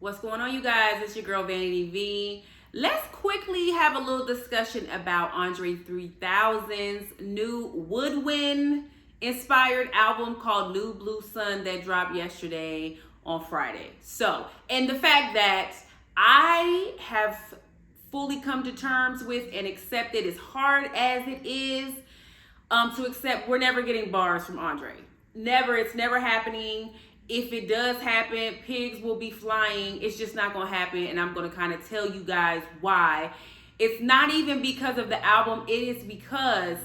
What's going on, you guys? It's your girl Vanity V. Let's quickly have a little discussion about Andre 3000's new woodwind inspired album called New Blue Sun that dropped yesterday on Friday. And the fact that I have fully come to terms with and accepted, as hard as it is to accept, we're never getting bars from Andre. Never. It's never happening. If it does happen, pigs will be flying. It's just not going to happen. And I'm going to kind of tell you guys why. It's not even because of the album. It is because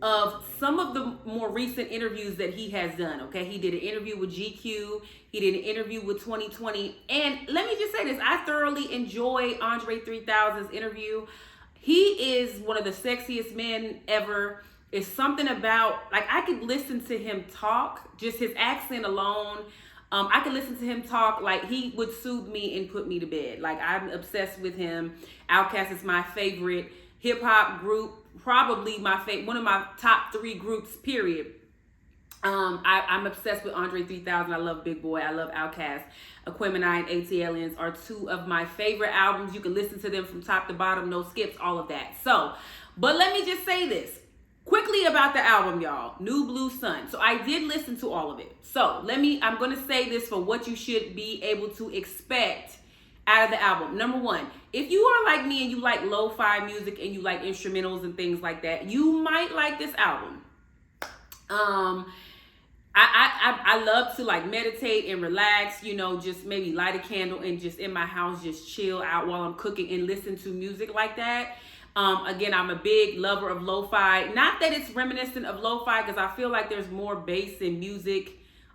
of some of the more recent interviews that he has done. Okay. He did an interview with GQ. He did an interview with 2020. And let me just say this. I thoroughly enjoy Andre 3000's interview. He is one of the sexiest men ever. It's something about, like, I could listen to him talk, just his accent alone. I could listen to him talk like he would soothe me and put me to bed. Like, I'm obsessed with him. Outkast is my favorite hip hop group, probably one of my top 3 groups, period. I'm obsessed with Andre 3000. I love Big Boy. I love Outkast. Acclaimed and ATLiens are 2 of my favorite albums. You can listen to them from top to bottom, no skips, all of that. But let me just say this quickly about the album, y'all. New Blue Sun. So I did listen to all of it. I'm going to say this for what you should be able to expect out of the album. Number 1, if you are like me and you like lo-fi music and you like instrumentals and things like that, you might like this album. I love to like meditate and relax, just maybe light a candle and just in my house, just chill out while I'm cooking and listen to music like that. Again, I'm a big lover of lo-fi. Not that it's reminiscent of lo-fi, because I feel like there's more bass in music.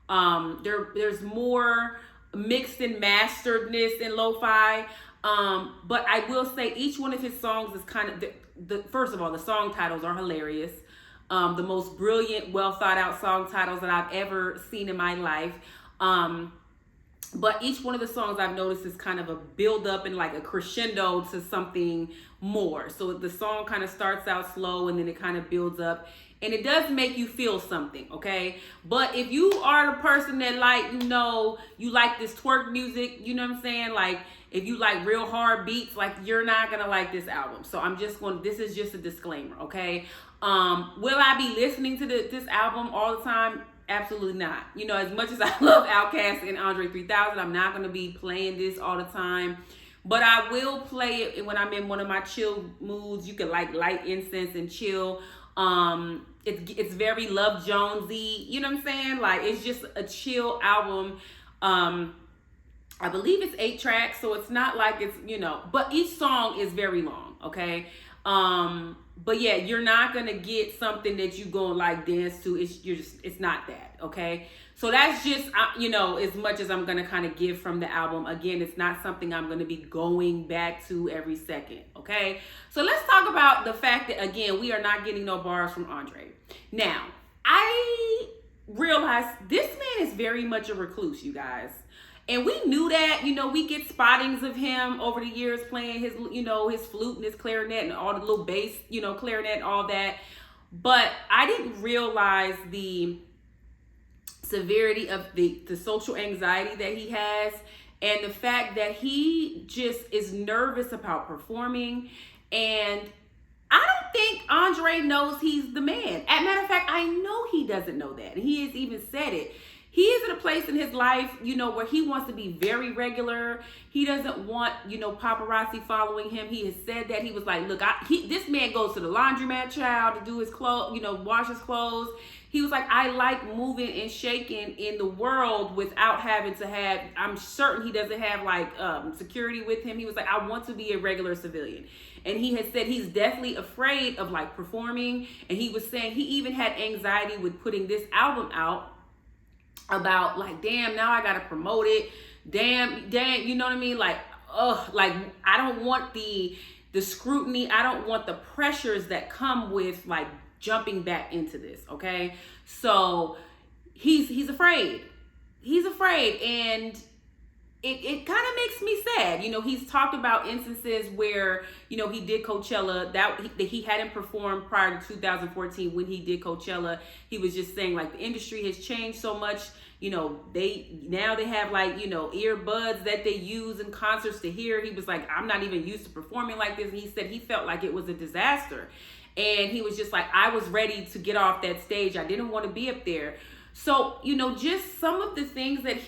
There's more mixed and masteredness in lo-fi. But I will say each one of his songs is kind of, first of all, the song titles are hilarious. The most brilliant, well thought out song titles that I've ever seen in my life. But each one of the songs I've noticed is kind of a build up and like a crescendo to something more. So the song kind of starts out slow and then it kind of builds up. And it does make you feel something, okay? But if you are the person that you like this twerk music, you know what I'm saying? Like, if you like real hard beats, like, you're not gonna like this album. So this is just a disclaimer, okay? Will I be listening to this album all the time? Absolutely not. As much as I love Outkast and Andre 3000, I'm not going to be playing this all the time. But I will play it when I'm in one of my chill moods. You can like light incense and chill. It's very Love Jonesy. You know what I'm saying? Like, it's just a chill album. I believe it's 8 tracks, so it's not like it's, but each song is very long, okay? But yeah, you're not gonna get something that you gonna like dance to. It's not that, okay? So that's just as much as I'm gonna kind of give from the album. Again, it's not something I'm gonna be going back to every second, okay? So let's talk about the fact that, again, we are not getting no bars from Andre. Now, I realize this man is very much a recluse, you guys. And we knew that, we get spottings of him over the years playing his, his flute and his clarinet and all the little bass, clarinet and all that. But I didn't realize the severity of the social anxiety that he has, and the fact that he just is nervous about performing. And I don't think Andre knows he's the man. As a matter of fact, I know he doesn't know that. He has even said it. He is at a place in his life, where he wants to be very regular. He doesn't want, paparazzi following him. He has said that. He was like, look, this man goes to the laundromat, child, to do his clothes, wash his clothes. He was like, I like moving and shaking in the world without having to have, I'm certain he doesn't have like security with him. He was like, I want to be a regular civilian. And he has said he's definitely afraid of like performing. And he was saying he even had anxiety with putting this album out, about like, damn, now I gotta promote it. Damn, you know what I mean? Like, like, I don't want the scrutiny. I don't want the pressures that come with like jumping back into this, okay? So he's afraid. He's afraid, and it kind of makes me sad. He's talked about instances where, he did Coachella, that he hadn't performed prior to 2014 when he did Coachella. He was just saying, like, the industry has changed so much. they have like, earbuds that they use in concerts to hear. He was like, I'm not even used to performing like this. And he said he felt like it was a disaster. And he was just like, I was ready to get off that stage. I didn't want to be up there. So, just some of the things that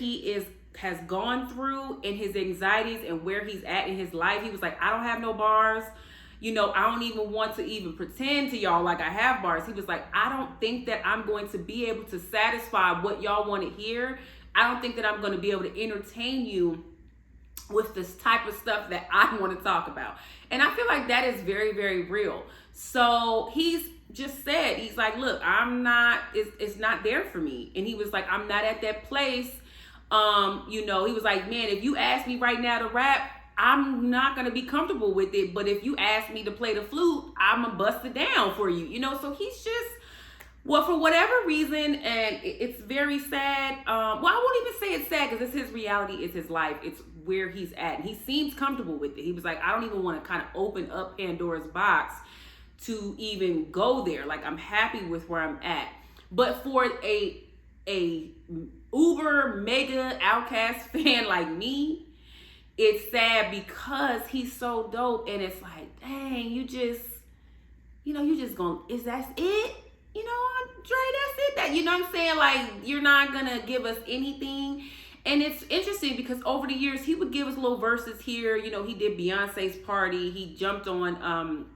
has gone through in his anxieties and where he's at in his life. He was like, I don't have no bars. I don't even want to even pretend to y'all like I have bars. He was like, I don't think that I'm going to be able to satisfy what y'all want to hear. I don't think that I'm going to be able to entertain you with this type of stuff that I want to talk about. And I feel like that is very, very real. So he's just said, he's like, look, it's not there for me. And he was like, I'm not at that place. He was like, man, if you ask me right now to rap, I'm not going to be comfortable with it. But if you ask me to play the flute, I'm going to bust it down for you. So he's just, for whatever reason, and it's very sad. I won't even say it's sad because it's his reality, it's his life, it's where he's at. And he seems comfortable with it. He was like, I don't even want to kind of open up Pandora's box to even go there. Like, I'm happy with where I'm at. But for a uber mega Outkast fan like me, it's sad because he's so dope. And it's like, dang, you just gonna, that's it? Andre, that's it? That, what I'm saying? Like, you're not gonna give us anything. And it's interesting because over the years, he would give us little verses here. He did Beyonce's Party. He jumped on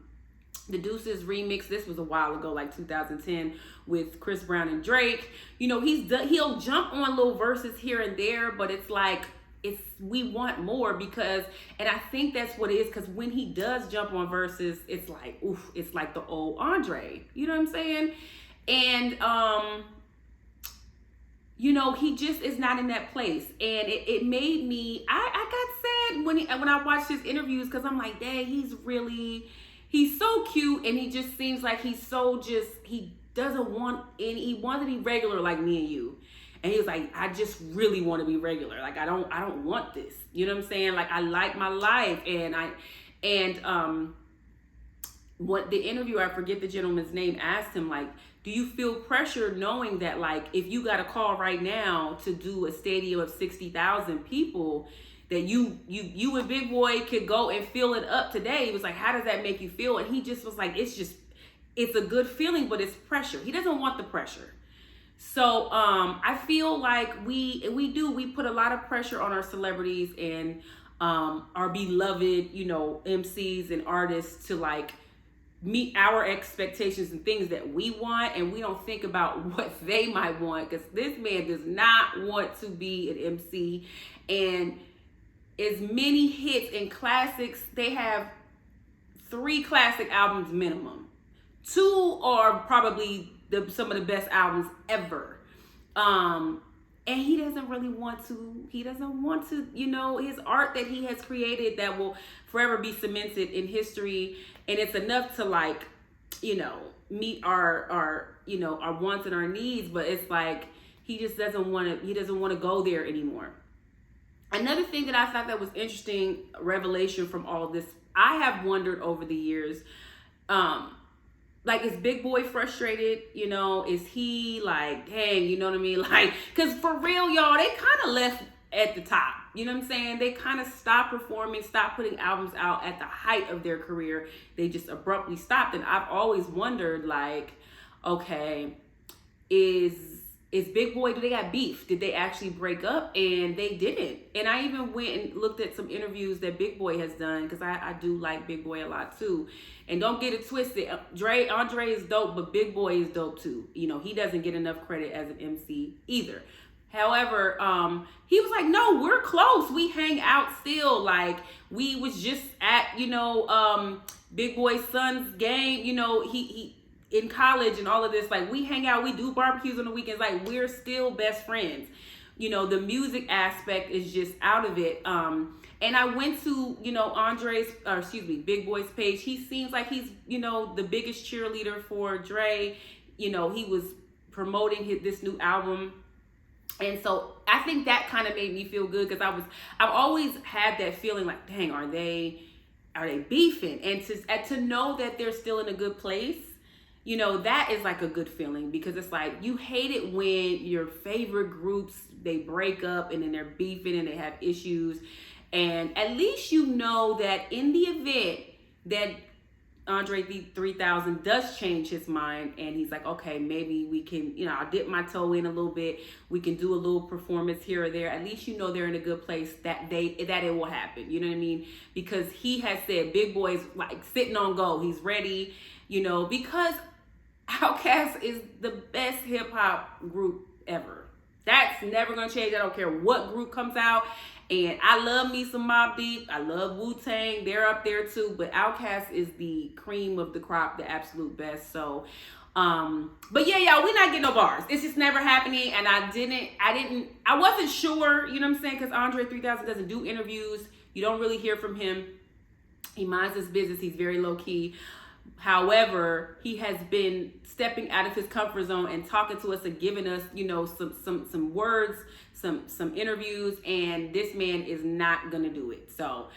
the Deuces remix. This was a while ago, like 2010, with Chris Brown and Drake. He'll jump on little verses here and there, but it's like, we want more because, and I think that's what it is, because when he does jump on verses, it's like, oof, it's like the old Andre. You know what I'm saying? And he just is not in that place. And it made me, I got sad when I watched his interviews, because I'm like, dang, he's so cute, and he just seems like he doesn't want he wants to be regular like me and you. And he was like, I just really want to be regular. Like, I don't want this. You know what I'm saying? Like, I like my life. And what the interviewer, I forget the gentleman's name, asked him, like, do you feel pressure knowing that, like, if you got a call right now to do a stadium of 60,000 people, that you and Big Boy could go and fill it up today? He was like, how does that make you feel? And he just was like, it's a good feeling, but it's pressure. He doesn't want the pressure. So I feel like we put a lot of pressure on our celebrities and our beloved, MCs and artists to like meet our expectations and things that we want, and we don't think about what they might want, because this man does not want to be an MC. And as many hits and classics, they have 3 classic albums minimum. 2 are probably some of the best albums ever. And he doesn't really want to. He doesn't want to, his art that he has created that will forever be cemented in history. And it's enough to like, meet our wants and our needs. But it's like, he just doesn't want to go there anymore. Another thing that I thought that was interesting, revelation from all of this, I have wondered over the years, like, is Big Boy frustrated? Is he like, dang, you know what I mean? Like, because for real, y'all, they kind of left at the top. You know what I'm saying? They kind of stopped performing, stopped putting albums out at the height of their career. They just abruptly stopped. And I've always wondered, like, okay, is Big Boy, do they got beef? Did they actually break up? And they didn't. And I even went and looked at some interviews that Big Boy has done, because I do like Big Boy a lot too. And don't get it twisted, Andre is dope, but Big Boy is dope too. He doesn't get enough credit as an MC either. However, he was like, no, we're close. We hang out still. Like, we was just at, Big Boy's son's game. He in college and all of this. Like, we hang out, we do barbecues on the weekends. Like, we're still best friends. The music aspect is just out of it. And I went to, Big Boy's page. He seems like he's, the biggest cheerleader for Dre. He was promoting this new album. And so I think that kind of made me feel good, because I've always had that feeling like, dang, are they beefing? And to know that they're still in a good place, you know, that is like a good feeling, because it's like you hate it when your favorite groups, they break up and then they're beefing and they have issues. And at least you know that in the event that Andre 3000 does change his mind and he's like, okay, maybe we can, you know, I'll dip my toe in a little bit. We can do a little performance here or there. At least you know they're in a good place that it will happen. You know what I mean? Because he has said Big Boy's like sitting on gold. He's ready, you know, because Outkast is the best hip hop group ever. That's never gonna change. I don't care what group comes out. And I love me some Mobb Deep. I love Wu-Tang. They're up there too. But Outkast is the cream of the crop, the absolute best. So, but yeah, y'all, we're not getting no bars. It's just never happening. And I wasn't sure, you know what I'm saying? Because Andre 3000 doesn't do interviews. You don't really hear from him. He minds his business. He's very low key. However, he has been stepping out of his comfort zone and talking to us and giving us, you know, some words, some interviews, and this man is not gonna do it. So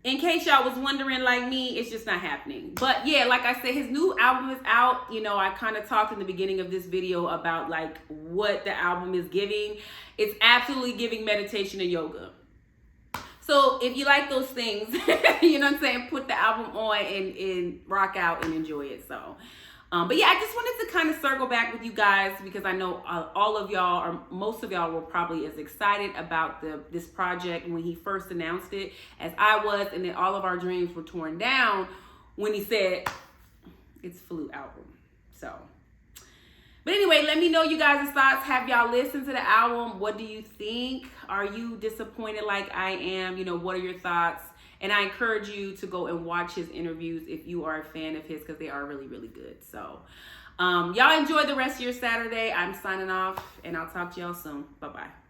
in case y'all was wondering like me, it's just not happening. But yeah, like I said, his new album is out. You know, I kind of talked in the beginning of this video about like what the album is giving. It's absolutely giving meditation and yoga. So if you like those things, you know what I'm saying, put the album on and rock out and enjoy it. So, but yeah, I just wanted to kind of circle back with you guys, because I know all of y'all, or most of y'all, were probably as excited about this project when he first announced it as I was, and then all of our dreams were torn down when he said it's a flute album. So, but anyway, let me know you guys' thoughts. Have y'all listened to the album? What do you think? Are you disappointed like I am? You know, what are your thoughts? And I encourage you to go and watch his interviews if you are a fan of his, because they are really, really good. So, y'all enjoy the rest of your Saturday. I'm signing off, and I'll talk to y'all soon. Bye-bye.